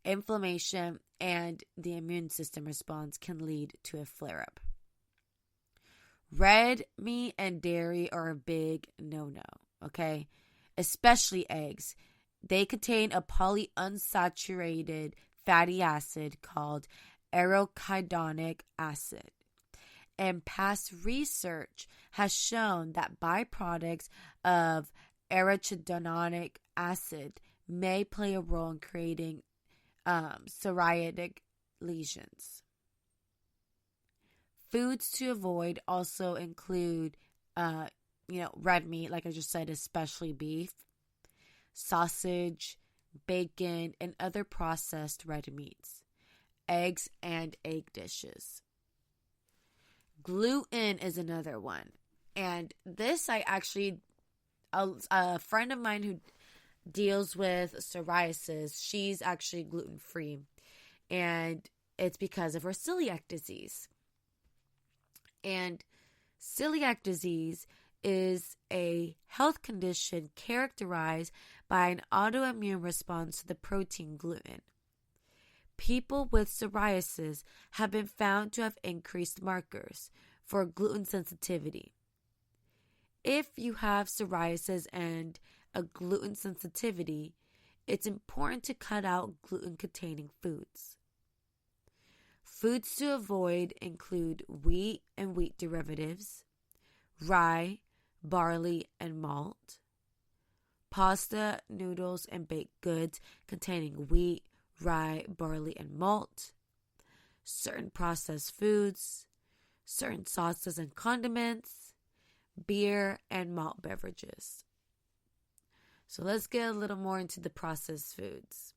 Inflammation and the immune system response can lead to a flare-up. Red meat and dairy are a big no-no, okay? Especially eggs. They contain a polyunsaturated fatty acid called arachidonic acid. And past research has shown that byproducts of arachidonic acid may play a role in creating psoriatic lesions. Foods to avoid also include, red meat, like I just said, especially beef, sausage, bacon, and other processed red meats, eggs, and egg dishes. Gluten is another one. And this a friend of mine who deals with psoriasis, she's actually gluten-free. And it's because of her celiac disease. And celiac disease is a health condition characterized by an autoimmune response to the protein gluten. People with psoriasis have been found to have increased markers for gluten sensitivity. If you have psoriasis and a gluten sensitivity, it's important to cut out gluten-containing foods. Foods to avoid include wheat and wheat derivatives, rye, barley, and malt, pasta, noodles, and baked goods containing wheat, rye, barley, and malt, certain processed foods, certain sauces and condiments, beer, and malt beverages. So let's get a little more into the processed foods.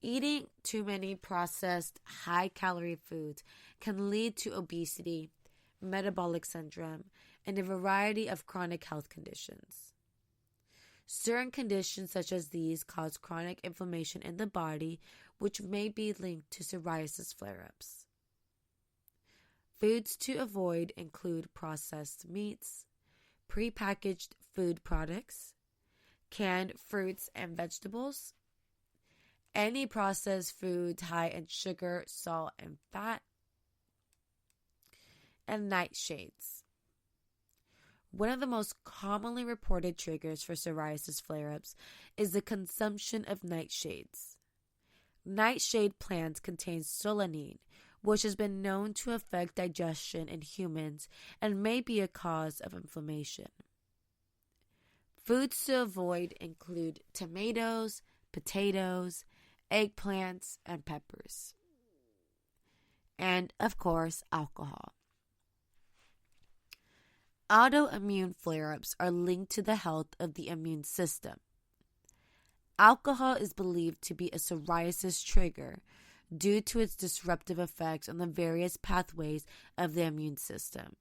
Eating too many processed, high-calorie foods can lead to obesity, metabolic syndrome, and a variety of chronic health conditions. Certain conditions such as these cause chronic inflammation in the body, which may be linked to psoriasis flare-ups. Foods to avoid include processed meats, prepackaged food products, canned fruits and vegetables, any processed foods high in sugar, salt, and fat, and nightshades. One of the most commonly reported triggers for psoriasis flare-ups is the consumption of nightshades. Nightshade plants contain solanine, which has been known to affect digestion in humans and may be a cause of inflammation. Foods to avoid include tomatoes, potatoes, eggplants, and peppers. And, of course, alcohol. Autoimmune flare-ups are linked to the health of the immune system. Alcohol is believed to be a psoriasis trigger due to its disruptive effects on the various pathways of the immune system.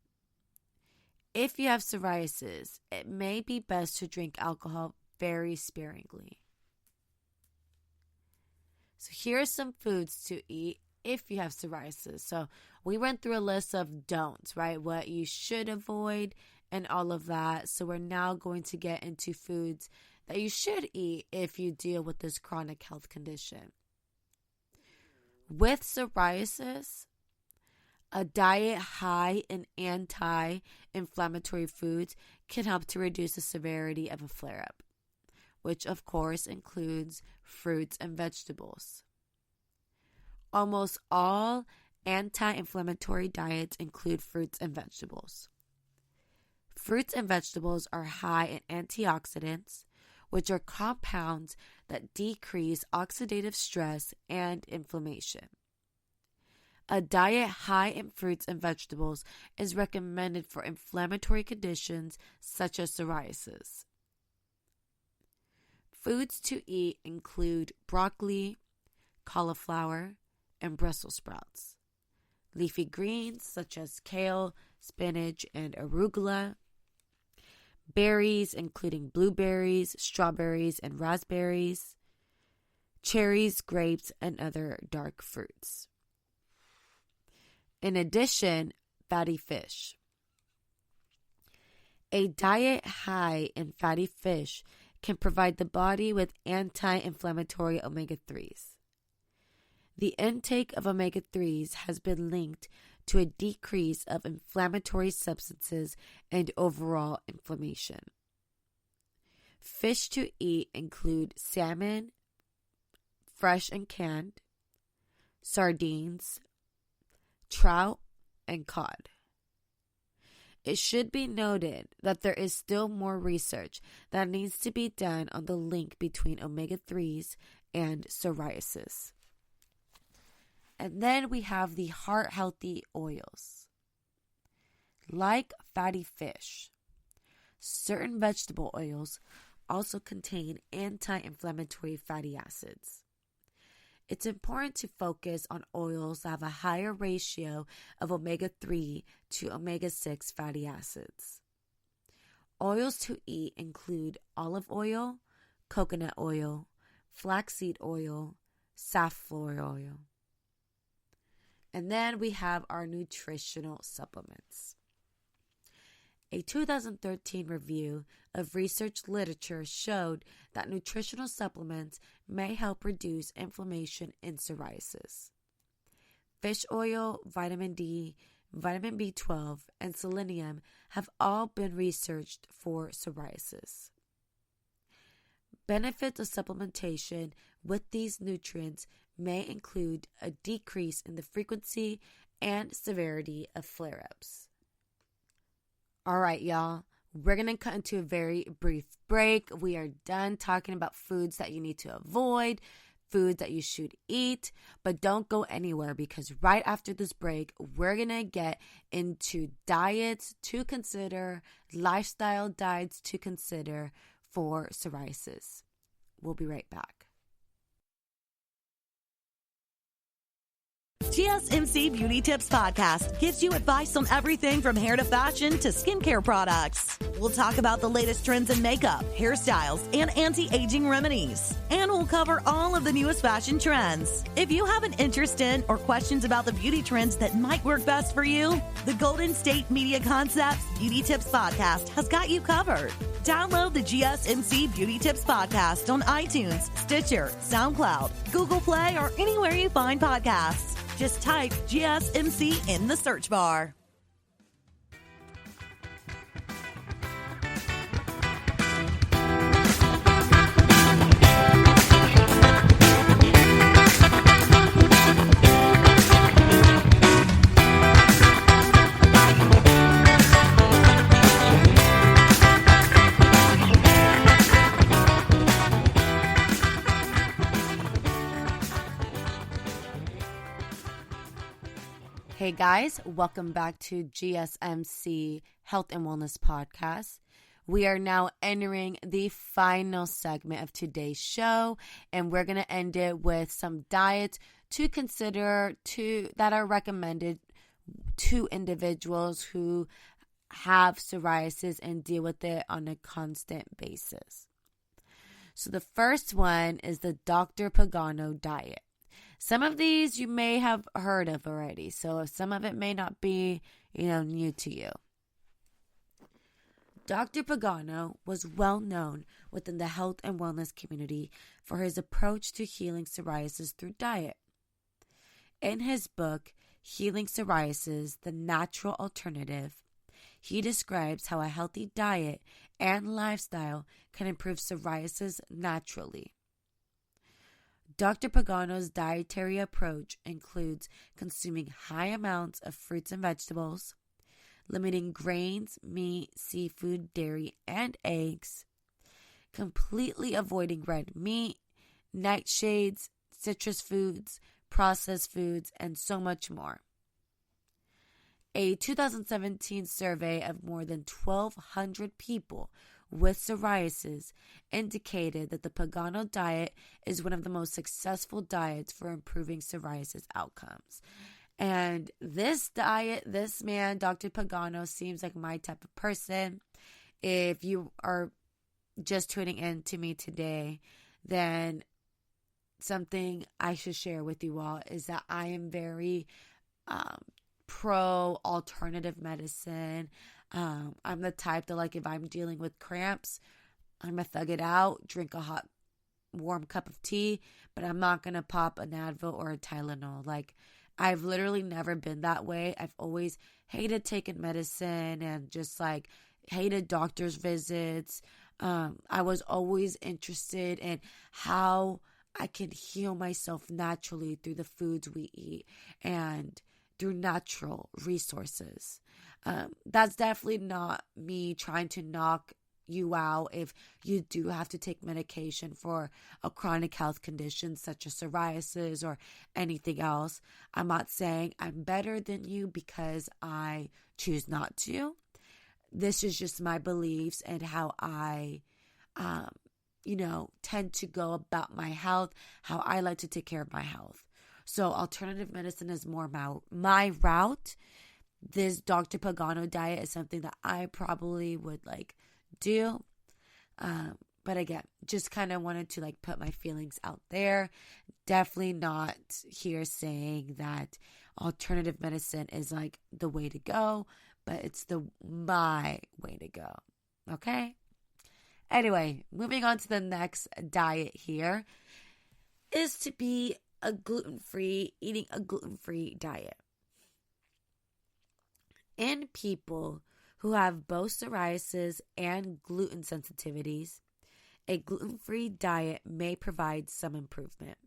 If you have psoriasis, it may be best to drink alcohol very sparingly. So here are some foods to eat if you have psoriasis. So we went through a list of don'ts, right? What you should avoid and all of that. So we're now going to get into foods that you should eat if you deal with this chronic health condition. With psoriasis, a diet high in anti-inflammatory foods can help to reduce the severity of a flare-up, which of course includes fruits and vegetables. Almost all anti-inflammatory diets include fruits and vegetables. Fruits and vegetables are high in antioxidants, which are compounds that decrease oxidative stress and inflammation. A diet high in fruits and vegetables is recommended for inflammatory conditions such as psoriasis. Foods to eat include broccoli, cauliflower, and Brussels sprouts. Leafy greens such as kale, spinach, and arugula. Berries including blueberries, strawberries, and raspberries. Cherries, grapes, and other dark fruits. In addition, fatty fish. A diet high in fatty fish can provide the body with anti-inflammatory omega-3s. The intake of omega-3s has been linked to a decrease of inflammatory substances and overall inflammation. Fish to eat include salmon, fresh and canned, sardines, trout, and cod. It should be noted that there is still more research that needs to be done on the link between omega-3s and psoriasis. And then we have the heart-healthy oils. Like fatty fish, certain vegetable oils also contain anti-inflammatory fatty acids. It's important to focus on oils that have a higher ratio of omega-3 to omega-6 fatty acids. Oils to eat include olive oil, coconut oil, flaxseed oil, safflower oil. And then we have our nutritional supplements. A 2013 review of research literature showed that nutritional supplements may help reduce inflammation in psoriasis. Fish oil, vitamin D, vitamin B12, and selenium have all been researched for psoriasis. Benefits of supplementation with these nutrients may include a decrease in the frequency and severity of flare-ups. All right, y'all, we're going to cut into a very brief break. We are done talking about foods that you need to avoid, foods that you should eat, but don't go anywhere because right after this break, we're going to get into diets to consider, lifestyle diets to consider for psoriasis. We'll be right back. GSMC Beauty Tips Podcast gives you advice on everything from hair to fashion to skincare products. We'll talk about the latest trends in makeup, hairstyles, and anti-aging remedies. And we'll cover all of the newest fashion trends. If you have an interest in or questions about the beauty trends that might work best for you, the Golden State Media Concepts Beauty Tips Podcast has got you covered. Download the GSMC Beauty Tips Podcast on iTunes, Stitcher, SoundCloud, Google Play, or anywhere you find podcasts. Just type GSMC in the search bar. Hey guys, welcome back to GSMC Health and Wellness Podcast. We are now entering the final segment of today's show, and we're going to end it with some diets to consider that are recommended to individuals who have psoriasis and deal with it on a constant basis. So the first one is the Dr. Pagano diet. Some of these you may have heard of already, so some of it may not be, new to you. Dr. Pagano was well known within the health and wellness community for his approach to healing psoriasis through diet. In his book, Healing Psoriasis, The Natural Alternative, he describes how a healthy diet and lifestyle can improve psoriasis naturally. Dr. Pagano's dietary approach includes consuming high amounts of fruits and vegetables, limiting grains, meat, seafood, dairy, and eggs, completely avoiding red meat, nightshades, citrus foods, processed foods, and so much more. A 2017 survey of more than 1,200 people with psoriasis indicated that the Pagano diet is one of the most successful diets for improving psoriasis outcomes. And this diet, this man, Dr. Pagano, seems like my type of person. If you are just tuning in to me today, then something I should share with you all is that I am very pro alternative medicine. I'm the type that, if I'm dealing with cramps, I'm going to thug it out, drink a hot, warm cup of tea, but I'm not going to pop an Advil or a Tylenol. I've literally never been that way. I've always hated taking medicine and just, hated doctor's visits. I was always interested in how I can heal myself naturally through the foods we eat and through natural resources. That's definitely not me trying to knock, you out if you do have to take medication for a chronic health condition such as psoriasis or anything else. I'm not saying I'm better than you because I choose not to. This is just my beliefs and how I, tend to go about my health, how I like to take care of my health. So alternative medicine is more my route. This Dr. Pagano diet is something that I probably would do. But again, just kind of wanted to put my feelings out there. Definitely not here saying that alternative medicine is the way to go, but it's my way to go. Okay? Anyway, moving on to the next diet here is to be eating a gluten-free diet. In people who have both psoriasis and gluten sensitivities, a gluten-free diet may provide some improvement.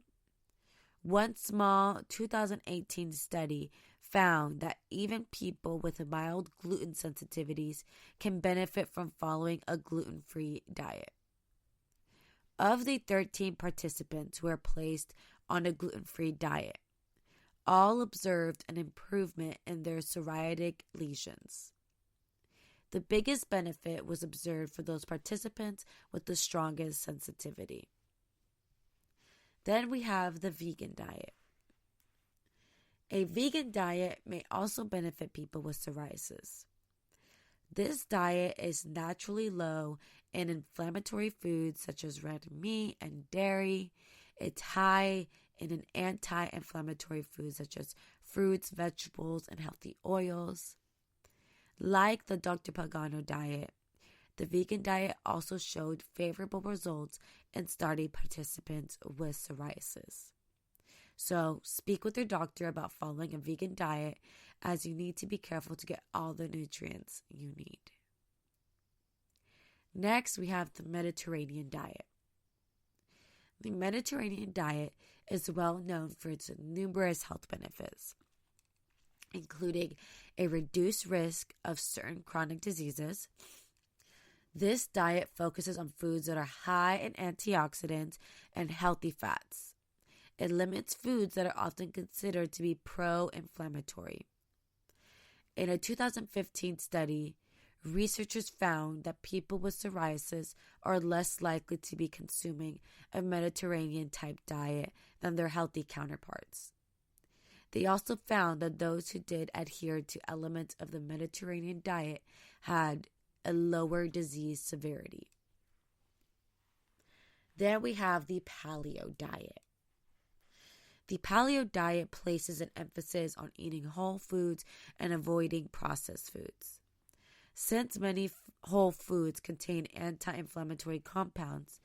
One small 2018 study found that even people with mild gluten sensitivities can benefit from following a gluten-free diet. Of the 13 participants who were placed on a gluten-free diet, all observed an improvement in their psoriatic lesions. The biggest benefit was observed for those participants with the strongest sensitivity. Then we have the vegan diet. A vegan diet may also benefit people with psoriasis. This diet is naturally low in inflammatory foods such as red meat and dairy. It's high in an anti-inflammatory foods such as fruits, vegetables, and healthy oils. Like the Dr. Pagano diet, the vegan diet also showed favorable results in study participants with psoriasis. So speak with your doctor about following a vegan diet, as you need to be careful to get all the nutrients you need. Next, we have the Mediterranean diet. The Mediterranean diet is well known for its numerous health benefits, including a reduced risk of certain chronic diseases. This diet focuses on foods that are high in antioxidants and healthy fats. It limits foods that are often considered to be pro-inflammatory. In a 2015 study, researchers found that people with psoriasis are less likely to be consuming a Mediterranean-type diet than their healthy counterparts. They also found that those who did adhere to elements of the Mediterranean diet had a lower disease severity. Then we have the paleo diet. The paleo diet places an emphasis on eating whole foods and avoiding processed foods. Since many whole foods contain anti-inflammatory compounds,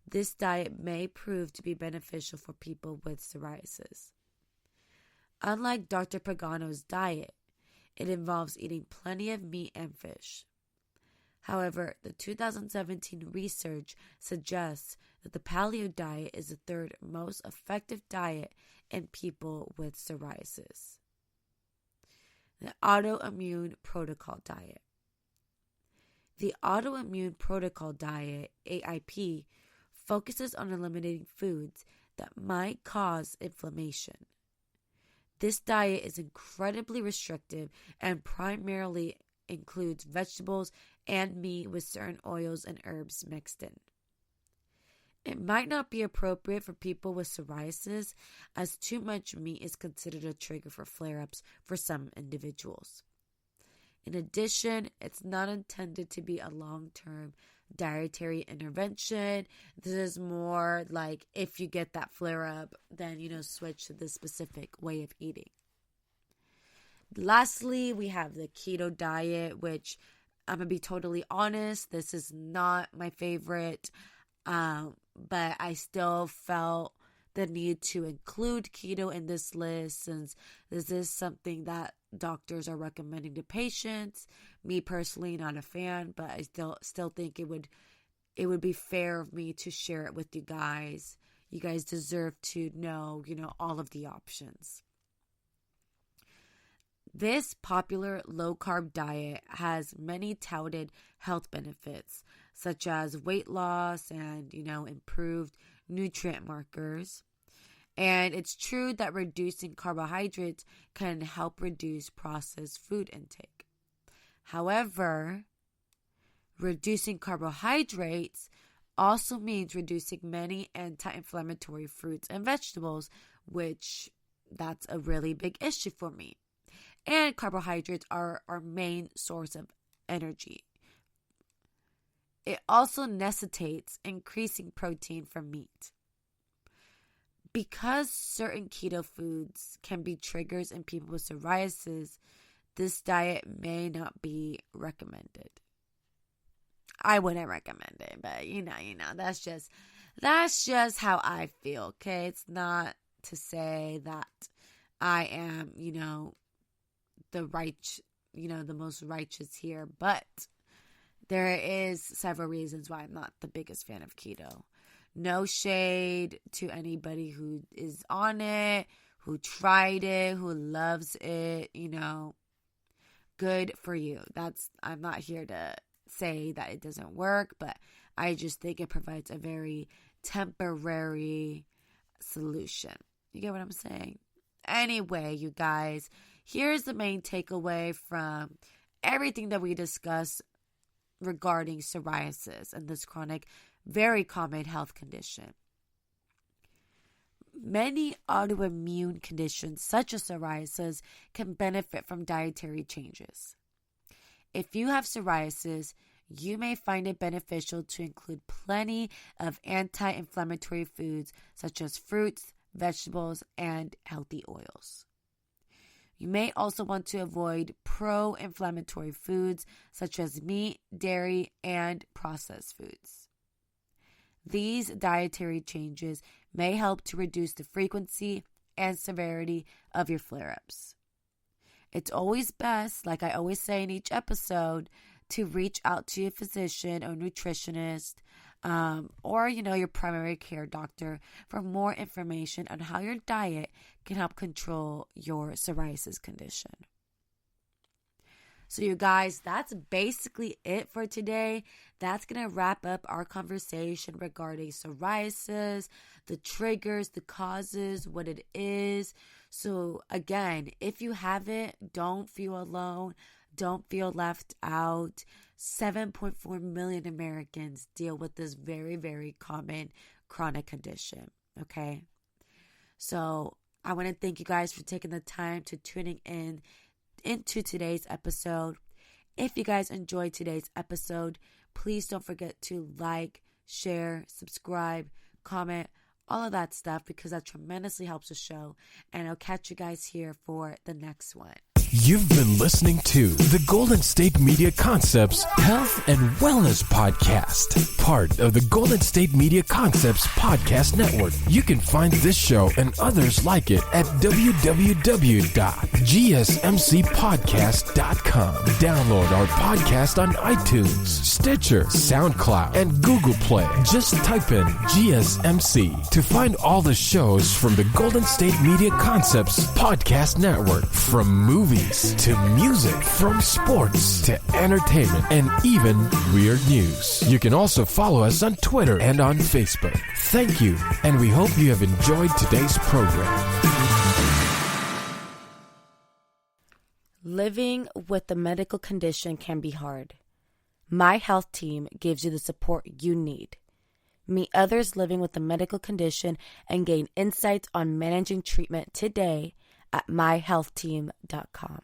this diet may prove to be beneficial for people with psoriasis. Unlike Dr. Pagano's diet, it involves eating plenty of meat and fish. However, the 2017 research suggests that the paleo diet is the third most effective diet in people with psoriasis. The autoimmune protocol diet. The autoimmune protocol diet, AIP, focuses on eliminating foods that might cause inflammation. This diet is incredibly restrictive and primarily includes vegetables and meat with certain oils and herbs mixed in. It might not be appropriate for people with psoriasis, as too much meat is considered a trigger for flare-ups for some individuals. In addition, it's not intended to be a long-term dietary intervention. This is more like if you get that flare-up, then, switch to this specific way of eating. Lastly, we have the keto diet, which I'm going to be totally honest, this is not my favorite, but I still felt the need to include keto in this list since this is something that doctors are recommending to patients. Me personally, not a fan, but I still think it would be fair of me to share it with you guys. You guys deserve to know, all of the options. This popular low-carb diet has many touted health benefits, such as weight loss and, improved nutrient markers. And it's true that reducing carbohydrates can help reduce processed food intake. However, reducing carbohydrates also means reducing many anti-inflammatory fruits and vegetables, which that's a really big issue for me. And carbohydrates are our main source of energy. It also necessitates increasing protein from meat. Because certain keto foods can be triggers in people with psoriasis, this diet may not be recommended. I wouldn't recommend it, but that's just how I feel, okay? It's not to say that I am, the most righteous here, but there is several reasons why I'm not the biggest fan of keto. No shade to anybody who is on it, who tried it, who loves it, good for you. I'm not here to say that it doesn't work, but I just think it provides a very temporary solution. You get what I'm saying? Anyway, you guys, here's the main takeaway from everything that we discussed regarding psoriasis and this chronic, very common health condition. Many autoimmune conditions, such as psoriasis, can benefit from dietary changes. If you have psoriasis, you may find it beneficial to include plenty of anti-inflammatory foods, such as fruits, vegetables, and healthy oils. You may also want to avoid pro-inflammatory foods, such as meat, dairy, and processed foods. These dietary changes may help to reduce the frequency and severity of your flare-ups. It's always best, like I always say in each episode, to reach out to a physician or nutritionist or, your primary care doctor for more information on how your diet can help control your psoriasis condition. So you guys, that's basically it for today. That's going to wrap up our conversation regarding psoriasis, the triggers, the causes, what it is. So again, if you have it, don't feel alone. Don't feel left out. 7.4 million Americans deal with this very, very common chronic condition. Okay. So I want to thank you guys for taking the time to tuning into today's episode. If you guys enjoyed today's episode, please don't forget to like, share, subscribe, comment, all of that stuff, because that tremendously helps the show. And I'll catch you guys here for the next one. You've been listening to the Golden State Media Concepts Health and Wellness Podcast, part of the Golden State Media Concepts Podcast Network. You can find this show and others like it at www.gsmcpodcast.com. Download our podcast on iTunes, Stitcher, SoundCloud, and Google Play. Just type in GSMC to find all the shows from the Golden State Media Concepts Podcast Network, from movies to music, from sports to entertainment, and even weird news. You can also follow us on Twitter and on Facebook. Thank you, and we hope you have enjoyed today's program. Living with a medical condition can be hard. My health team gives you the support you need. Meet others living with a medical condition and gain insights on managing treatment today at myhealthteam.com.